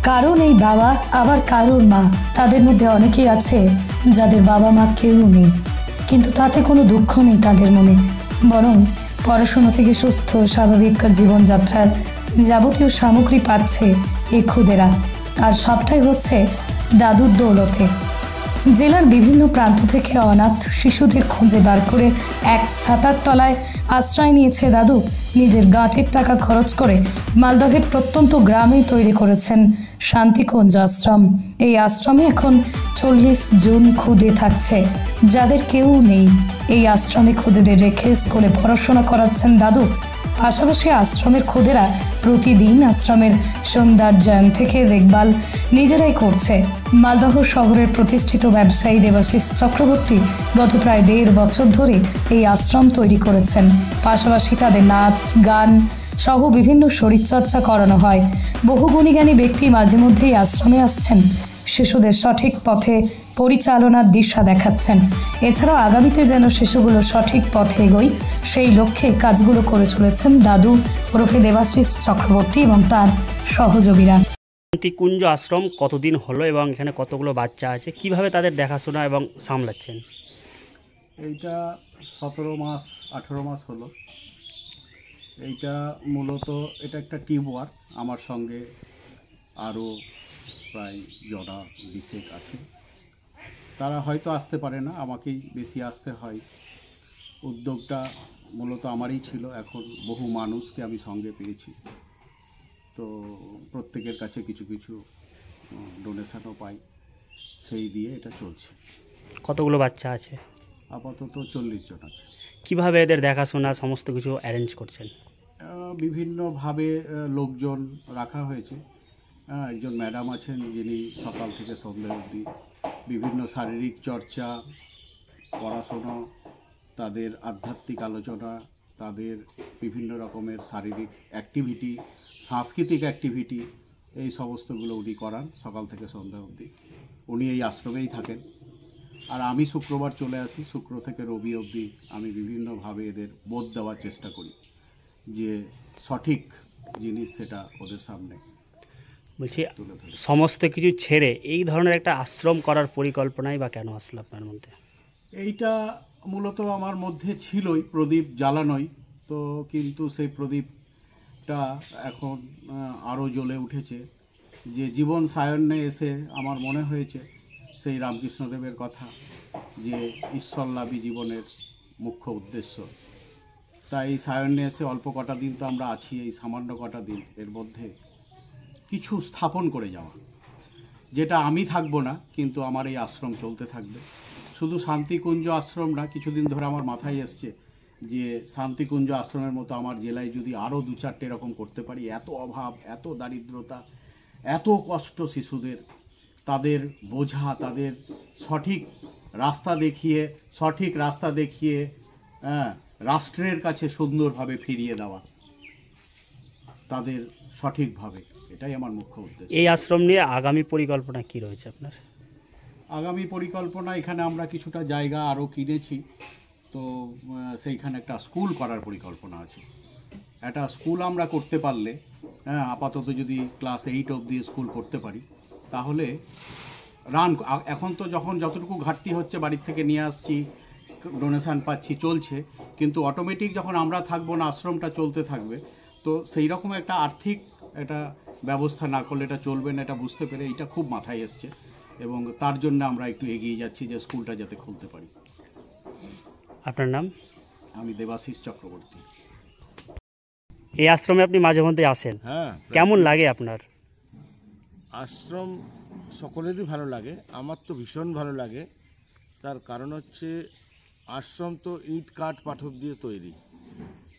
কারো নেই বাবা, আবার কারোর মা। তাদের মধ্যে অনেকেই আছে যাদের বাবা মা কেউ নেই, কিন্তু তাতে কোনো দুঃখ নেই তাদের মনে। বরং পড়াশোনা থেকে সুস্থ স্বাভাবিক জীবনযাত্রার যাবতীয় সামগ্রী পাচ্ছে এই খুদেরা, আর সবটাই হচ্ছে দাদুর দৌলতে। জেলার বিভিন্ন প্রান্ত থেকে অনাথ শিশুদের খুঁজে বার করে এক ছাতার তলায় আশ্রয় নিয়েছে দাদু। নিজের গাঁটের টাকা খরচ করে মালদহের প্রত্যন্ত গ্রামেই তৈরি করেছেন শান্তিকুঞ্জ আশ্রম। এই আশ্রমে এখন 40 জন খুদে থাকছে, যাদের কেউ নেই। এই আশ্রমে খুদেদের রেখে স্কুলে পড়াশোনা করাচ্ছেন দাদু। পাশাপাশি আশ্রমের খুদেরা প্রতিদিন আশ্রমের সৌন্দর্যায়ন থেকে দেখভাল নিজেরাই করছে। মালদহ শহরের প্রতিষ্ঠিত ব্যবসায়ী দেবাশিস চক্রবর্তী গত প্রায় 1.5 বছর ধরে এই আশ্রম তৈরি করেছেন। পাশাপাশি তাদের নাচ গান সহ বিভিন্ন শরীরচর্চা করানো হয়। বহু গুণীজ্ঞানী ব্যক্তি মাঝে মধ্যেই আশ্রমে আসছেন, শিশুদের সঠিক পথে পরিচালনার দিশা দেখাচ্ছেন। এছাড়াও আগামীতে যেন শিশুগুলো সঠিক পথে এগোয় সেই লক্ষ্যে কাজগুলো করে চলেছেন দাদু ওরফে দেবাশিস চক্রবর্তী এবং তার সহযোগীরা। শান্তিকুঞ্জ আশ্রম কতদিন হলো এবং এখানে কতগুলো বাচ্চা আছে, কিভাবে তাদের দেখাশোনা এবং সামলাচ্ছেন? এইটা 17 মাস 18 মাস হলো। এইটা মূলত এটা একটা টিম ওয়ার্ক। আমার সঙ্গে আরও প্রায় জনা 20 আছে। তারা হয়তো আসতে পারে না, আমাকেই বেশি আসতে হয়। উদ্যোগটা মূলত আমারই ছিল। এখন বহু মানুষকে আমি সঙ্গে পেয়েছি, তো প্রত্যেকের কাছে কিছু কিছু ডোনেশনও পাই, সেই দিয়ে এটা চলছে। কতগুলো বাচ্চা আছে? আপাতত 40 জন আছে। কিভাবে এদের দেখাশোনা সমস্ত কিছু অ্যারেঞ্জ করছেন? বিভিন্নভাবে লোকজন রাখা হয়েছে। একজন ম্যাডাম আছেন যিনি সকাল থেকে সন্ধ্যা অবধি বিভিন্ন শারীরিক চর্চা, পড়াশোনা, তাদের আধ্যাত্মিক আলোচনা, তাদের বিভিন্ন রকমের শারীরিক অ্যাক্টিভিটি, সাংস্কৃতিক অ্যাক্টিভিটি, এই সমস্তগুলো উনি করান সকাল থেকে সন্ধ্যা অবধি। উনি এই আশ্রমেই থাকেন। আর আমি শুক্রবার চলে আসি। শুক্র থেকে রবি অবধি আমি বিভিন্নভাবে এদের বোধ দেওয়ার চেষ্টা করি যে সঠিক জিনিস সেটা ওদের সামনে বলছি, সমস্ত কিছু ছেড়ে এই ধরনের একটা আশ্রম করার পরিকল্পনাই বা কেন আসলো আপনার মধ্যে? এইটা মূলত আমার মধ্যে ছিলই, প্রদীপ জ্বালানোই তো, কিন্তু সেই প্রদীপটা এখন আরও জ্বলে উঠেছে। যে জীবন সায়ন্যে এসে আমার মনে হয়েছে সেই রামকৃষ্ণদেবের কথা, যে ঈশ্বরলাভী জীবনের মুখ্য উদ্দেশ্য। তাই এই সায়ন্যে এসে অল্প কটা দিন তো আমরা আছি, এই সামান্য কটা দিন এর মধ্যে কিছু স্থাপন করে যাওয়া, যেটা আমি থাকবো না কিন্তু আমার এই আশ্রম চলতে থাকবে। শুধু শান্তিকুঞ্জ আশ্রম না, কিছুদিন ধরে আমার মাথায় এসছে যে শান্তিকুঞ্জ আশ্রমের মতো আমার জেলায় যদি আরও 2-4টে এরকম করতে পারি। এত অভাব, এত দারিদ্রতা, এত কষ্ট শিশুদের, তাদের বোঝা, তাদের সঠিক রাস্তা দেখিয়ে রাষ্ট্রের কাছে সুন্দরভাবে ফিরিয়ে দেওয়া তাদের সঠিকভাবে, এটাই আমার মুখ্য উদ্দেশ্য। এই আশ্রম নিয়ে আগামী পরিকল্পনা কি রয়েছে আপনার? আগামী পরিকল্পনা, এখানে আমরা কিছুটা জায়গা আরও কিনেছি, তো সেইখানে একটা স্কুল করার পরিকল্পনা আছে। একটা স্কুল আমরা করতে পারলে, আপাতত যদি ক্লাস 8 অবধি স্কুল করতে পারি, তাহলে এখন তো যখন যতটুকু ঘাটতি হচ্ছে বাড়ির থেকে নিয়ে আসছি, ডোনেশান পাচ্ছি, চলছে, কিন্তু অটোমেটিক যখন আমরা থাকবো না, আশ্রমটা চলতে থাকবে, তো সেই রকম একটা আর্থিক একটা ব্যবস্থা না করলে এটা চলবে না। এটা বুঝতে পেরে এইটা খুব মাথায় এসছে এবং তার জন্য আমরা একটু এগিয়ে যাচ্ছি যে স্কুলটা যাতে খুলতে পারি। আপনার নাম? আমি দেবাশিস চক্রবর্তী। এই আশ্রমে আপনি মাঝে মধ্যে আসেন, হ্যাঁ, কেমন লাগে আপনার? আশ্রম সকলেরই ভালো লাগে, আমার তো ভীষণ ভালো লাগে। তার কারণ হচ্ছে আশ্রম তো ইট কাঠ পাথর দিয়ে তৈরি,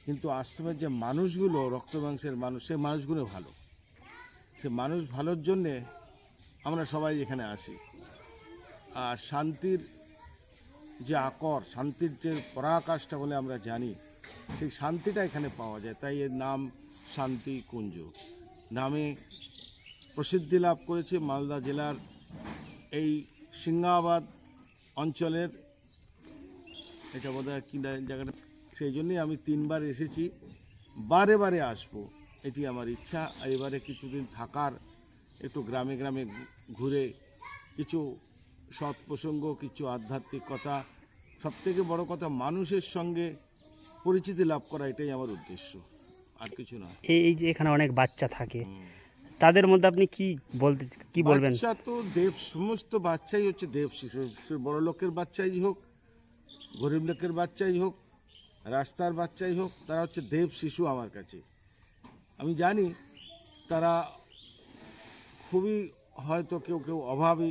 কিন্তু আশ্রমের যে মানুষগুলো রক্ত মাংসের মানুষ, সে মানুষগুলো ভালো। সে মানুষ ভালোর জন্যে আমরা সবাই এখানে আসি। আর শান্তির যে আকর, শান্তির যে পরাকাষ্ঠা বলে আমরা জানি, সেই শান্তিটা এখানে পাওয়া যায়। তাই এর নাম শান্তিকুঞ্জ নামে প্রসিদ্ধি লাভ করেছে মালদা জেলার এই সিংহাবাদ অঞ্চলের, এটা বোধহয় কি জায়গাটা, সেই জন্যই আমি 3 বার এসেছি, বারে বারে আসবো, এটি আমার ইচ্ছা। এবারে কিছুদিন থাকার একটু গ্রামে গ্রামে ঘুরে কিছু সৎ প্রসঙ্গ, কিছু আধ্যাত্মিক কথা, সবথেকে বড় কথা মানুষের সঙ্গে পরিচিতি লাভ করা, এটাই আমার উদ্দেশ্য, আর কিছু না। এই যে এখানে অনেক বাচ্চা থাকে, তাদের মধ্যে আপনি কি বলবেন? বাচ্চা তো সমস্ত বাচ্চাই হচ্ছে দেব শিশু। বড় লোকের বাচ্চাই হোক, গরিব লোকের বাচ্চাই হোক, রাস্তার বাচ্চাই হোক, তারা হচ্ছে দেব শিশু আমার কাছে। আমি জানি তারা খুবই হয়তো কেউ কেউ অভাবী,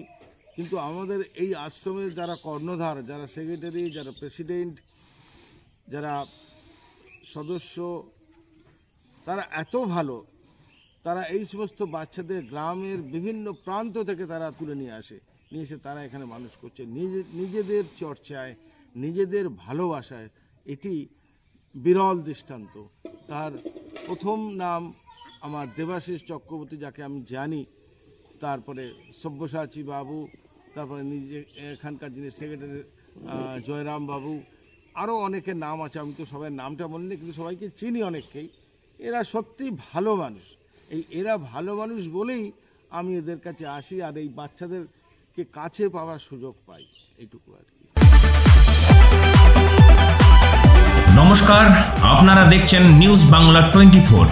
কিন্তু আমাদের এই আশ্রমের যারা কর্ণধার, যারা সেক্রেটারি, যারা প্রেসিডেন্ট, যারা সদস্য, তারা এত ভালো, তারা এই সমস্ত বাচ্চাদের গ্রামের বিভিন্ন প্রান্ত থেকে তারা তুলে নিয়ে এসে তারা এখানে মানুষ করছে নিজেদের চর্চায়, নিজেদের ভালোবাসায়। এটি বিরল দৃষ্টান্ত। তার প্রথম নাম আমার দেবাশিস চক্রবর্তী, যাকে আমি জানি, তারপরে সব্যসাচী বাবু, তারপরে নিজে এখানকার যিনি সেক্রেটারি জয়রাম বাবু, আরও অনেকের নাম আছে, আমি তো সবাই নামটা মনে নেই, কিন্তু সবাইকে চিনি অনেককেই। এরা সত্যি ভালো মানুষ। এরা ভালো মানুষ বলেই আমি এদের কাছে আসি, আর এই বাচ্চাদেরকে কাছে পাওয়ার সুযোগ পাই, এইটুকু আর কি। নমস্কার, আপনারা দেখছেন নিউজ বাংলা 24।